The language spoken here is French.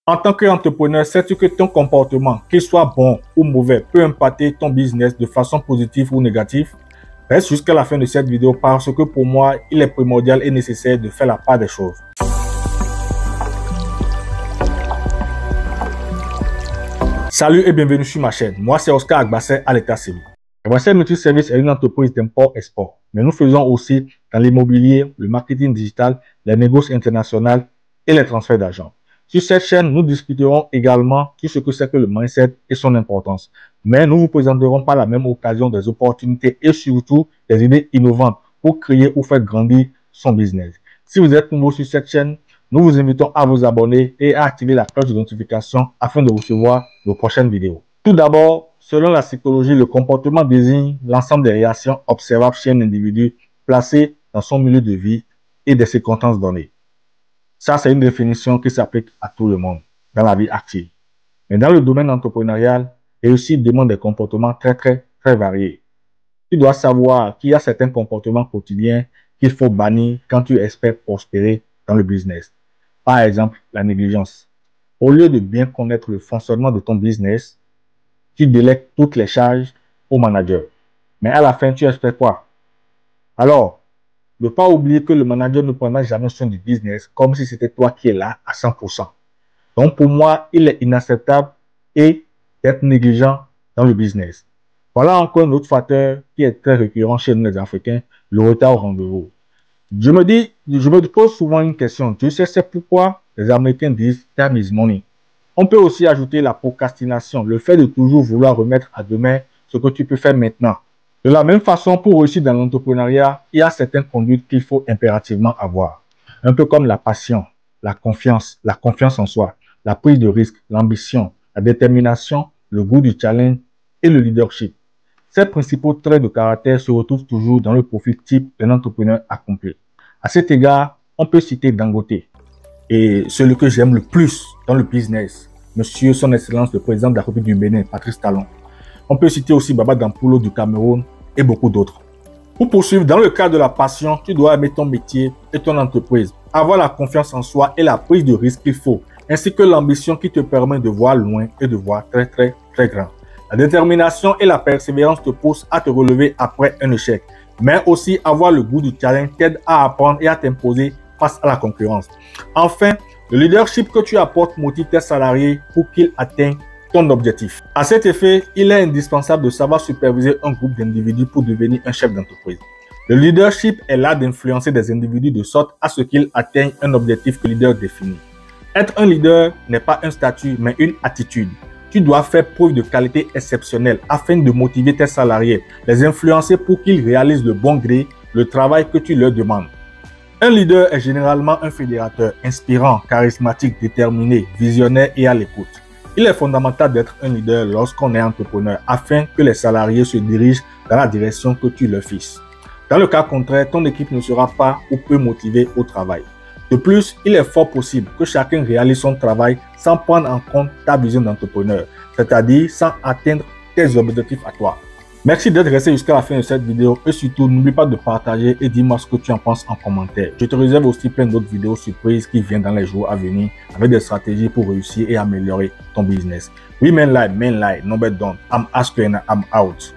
En tant qu'entrepreneur, sais-tu que ton comportement, qu'il soit bon ou mauvais, peut impacter ton business de façon positive ou négative? Reste jusqu'à la fin de cette vidéo parce que pour moi, il est primordial et nécessaire de faire la part des choses. Salut et bienvenue sur ma chaîne. Moi, c'est Oscar Agbasset à l'état civil. Agbasset Multiservice est une entreprise d'import-export, mais nous faisons aussi dans l'immobilier, le marketing digital, les négociations internationales et les transferts d'argent. Sur cette chaîne, nous discuterons également sur ce que c'est que le mindset et son importance. Mais nous vous présenterons par la même occasion des opportunités et surtout des idées innovantes pour créer ou faire grandir son business. Si vous êtes nouveau sur cette chaîne, nous vous invitons à vous abonner et à activer la cloche de notification afin de recevoir nos prochaines vidéos. Tout d'abord, selon la psychologie, le comportement désigne l'ensemble des réactions observables chez un individu placé dans son milieu de vie et des circonstances données. Ça, c'est une définition qui s'applique à tout le monde dans la vie active. Mais dans le domaine entrepreneurial, réussite demande des comportements très variés. Tu dois savoir qu'il y a certains comportements quotidiens qu'il faut bannir quand tu espères prospérer dans le business. Par exemple, la négligence. Au lieu de bien connaître le fonctionnement de ton business, tu délègues toutes les charges au manager. Mais à la fin, tu espères quoi? Alors, ne pas oublier que le manager ne prendra jamais soin du business comme si c'était toi qui es là à 100%. Donc pour moi, il est inacceptable d'être négligent dans le business. Voilà encore un autre facteur qui est très récurrent chez nous les Africains, le retard au rendez-vous. Je me pose souvent une question. Tu sais, c'est pourquoi les Américains disent « time is money ». On peut aussi ajouter la procrastination, le fait de toujours vouloir remettre à demain ce que tu peux faire maintenant. De la même façon, pour réussir dans l'entrepreneuriat, il y a certaines conduites qu'il faut impérativement avoir. Un peu comme la passion, la confiance en soi, la prise de risque, l'ambition, la détermination, le goût du challenge et le leadership. Ces principaux traits de caractère se retrouvent toujours dans le profil type d'un entrepreneur accompli. À cet égard, on peut citer Dangote et celui que j'aime le plus dans le business, Monsieur Son Excellence le Président de la République du Bénin, Patrice Talon. On peut citer aussi Baba Dampoulou du Cameroun et beaucoup d'autres. Pour poursuivre, dans le cadre de la passion, tu dois aimer ton métier et ton entreprise, avoir la confiance en soi et la prise de risque qu'il faut, ainsi que l'ambition qui te permet de voir loin et de voir très grand. La détermination et la persévérance te poussent à te relever après un échec, mais aussi avoir le goût du challenge t'aide à apprendre et à t'imposer face à la concurrence. Enfin, le leadership que tu apportes motive tes salariés pour qu'ils atteignent ton objectif. À cet effet, il est indispensable de savoir superviser un groupe d'individus pour devenir un chef d'entreprise. Le leadership est là d'influencer des individus de sorte à ce qu'ils atteignent un objectif que le leader définit. Être un leader n'est pas un statut, mais une attitude. Tu dois faire preuve de qualité exceptionnelle afin de motiver tes salariés, les influencer pour qu'ils réalisent de bon gré le travail que tu leur demandes. Un leader est généralement un fédérateur inspirant, charismatique, déterminé, visionnaire et à l'écoute. Il est fondamental d'être un leader lorsqu'on est entrepreneur afin que les salariés se dirigent dans la direction que tu leur fixes. Dans le cas contraire, ton équipe ne sera pas ou peu motivée au travail. De plus, il est fort possible que chacun réalise son travail sans prendre en compte ta vision d'entrepreneur, c'est-à-dire sans atteindre tes objectifs à toi. Merci d'être resté jusqu'à la fin de cette vidéo et surtout n'oublie pas de partager et dis-moi ce que tu en penses en commentaire. Je te réserve aussi plein d'autres vidéos surprises qui viennent dans les jours à venir avec des stratégies pour réussir et améliorer ton business. We men lie, men lie, no bet don't. I'm Asker and I'm out.